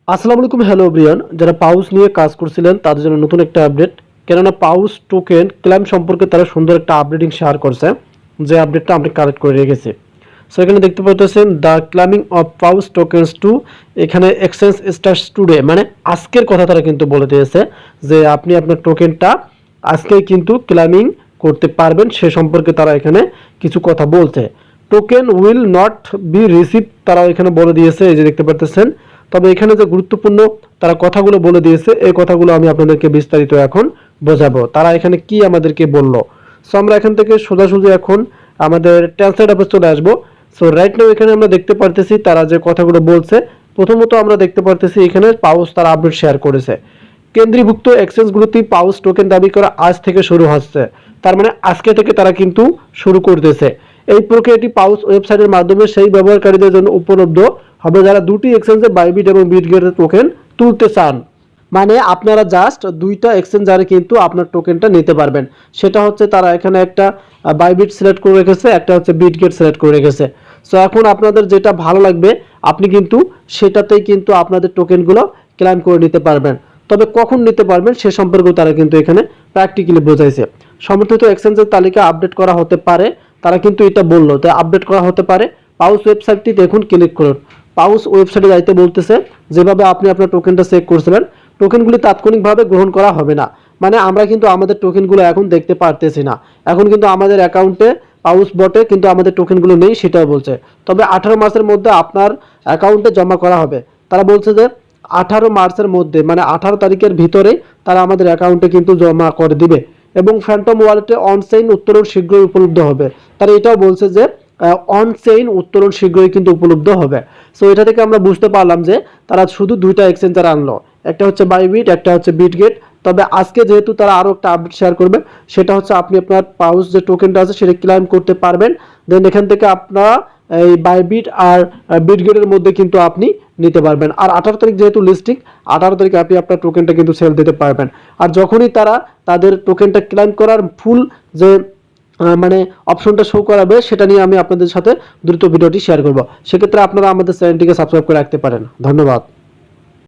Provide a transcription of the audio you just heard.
আসসালামু আলাইকুম, hello Brian. যারা পাউস নিয়ে কাজ করছিলেন তাদের জন্য নতুন একটা আপডেট। কেননা পাউস টোকেন ক্লাইম সম্পর্কে তারা সুন্দর একটা আপডেটিং শেয়ার করছে, যে আপডেটটা আমি কালেক্ট করে রেখেছি। সো এখানে দেখতে পাচ্ছেন the climbing of pause tokens to, এখানে এক্সচেঞ্জ স্টার্টস টুডে, মানে আজকের কথা তারা কিন্তু বলে দিয়েছে যে আপনি আপনার টোকেনটা আজকেই কিন্তু ক্লাইমিং করতে পারবেন, সে সম্পর্কে তারা এখানে কিছু কথা বলছে। Token will not be receive, তারা এখানে বলে দিয়েছে, এই যে দেখতে পাচ্ছেন। তবে এখানে যে গুরুত্বপূর্ণ তারা কথাগুলো বলে দিয়েছে, এই কথাগুলো আমি আপনাদেরকে বিস্তারিত এখন বোঝাবো তারা এখানে কি আমাদেরকে বলল। সো আমরা এখান থেকে সোজাসুজি এখন আমাদের ট্রান্সলেট অ্যাপে চলে আসবো। সো রাইট নাও এখানে আমরা দেখতে পারতেছি তারা যে কথাগুলো বলছে। প্রথমত আমরা দেখতে পারতেছি এখানে পাউস তারা আপডেট শেয়ার করেছে। কেন্দ্রীভুক্ত এক্সচেঞ্জগুলোতেই পাউস টোকেন দাবি করা আজ থেকে শুরু হচ্ছে, তার মানে আজকে থেকে তারা কিন্তু শুরু করতেছে। এই প্রক্রিয়াটি পাউস ওয়েবসাইটের মাধ্যমে সেই ব্যবহারকারীদের জন্য উপলব্ধ হবে যারা দুটি এক্সচেঞ্জে বাইবিট এবং বিটগেটের টোকেন তুলতে চান। মানে আপনারা জাস্ট দুইটা এক্সচেঞ্জারে কিন্তু আপনার টোকেনটা নিতে পারবেন। সেটা হচ্ছে তারা এখানে একটা বাইবিট সিলেক্ট করে রেখেছে, একটা হচ্ছে বিটগেট সিলেক্ট করে রেখেছে। সো এখন আপনাদের যেটা ভালো লাগবে আপনি কিন্তু সেটাতেই কিন্তু আপনাদের টোকেনগুলো ক্লেম করে নিতে পারবেন। তবে কখন নিতে পারবেন সে সম্পর্কেও তারা কিন্তু এখানে প্র্যাকটিক্যালি বোঝাইছে। সমর্থিত এক্সচেঞ্জের তালিকা আপডেট করা হতে পারে, তারা কিন্তু এটা বললো তাই আপডেট করা হতে পারে। পাউস ওয়েবসাইটটি দেখুন, ক্লিক করুন। পাউস ওয়েবসাইটে যাইতে বলতেছে যেভাবে আপনি আপনার টোকেনটা চেক করছিলেন, টোকেনগুলি তাৎক্ষণিকভাবে গ্রহণ করা হবে না। মানে আমরা কিন্তু আমাদের টোকেনগুলো এখন দেখতে পারতেছি না, এখন কিন্তু আমাদের অ্যাকাউন্টে পাউস বটে কিন্তু আমাদের টোকেনগুলো নেই, সেটাও বলছে। তবে 18 মাসের মধ্যে আপনার অ্যাকাউন্টে জমা করা হবে। তারা বলছে যে 18 মার্চের মধ্যে, মানে 18 তারিখের ভিতরে তারা আমাদের অ্যাকাউন্টে কিন্তু জমা করে দিবে। এবং ফ্যান্টম ওয়ালেটে অনচেইন উত্তোলন শীঘ্রই উপলব্ধ হবে। তারা এটাও বলছে যে অনচেইন উত্তোলন শীঘ্রই কিন্তু উপলব্ধ হবে। সো এটা থেকে আমরা বুঝতে পারলাম যে তারা শুধু দুইটা এক্সচেঞ্জার আনলো, একটা হচ্ছে বাইবিট, একটা হচ্ছে বিটগেট। তবে আজকে যেহেতু তারা আরও একটা আপডেট শেয়ার করবে, সেটা হচ্ছে আপনি আপনার পাউস যে টোকেনটা আছে সেটা ক্লেম করতে পারবেন। দেন এখান থেকে আপনারা এই বাইবিট আর বিটগেটের মধ্যে কিন্তু আপনি নিতে পারবেন। আর 18 তারিখ যেহেতু লিস্টিং, 18 তারিখে আপনি আপনার টোকেনটা কিন্তু সেল দিতে পারবেন। আর যখনই তারা তাদের টোকেনটা ক্লেম করার ফুল যে মানে অপশনটা শো করাবে, সেটা নিয়ে আমি আপনাদের সাথে দ্রুত ভিডিওটি শেয়ার করব। সেক্ষেত্রে আপনারা আমাদের চ্যানেলটিকে সাবস্ক্রাইব করে রাখতে পারেন। ধন্যবাদ।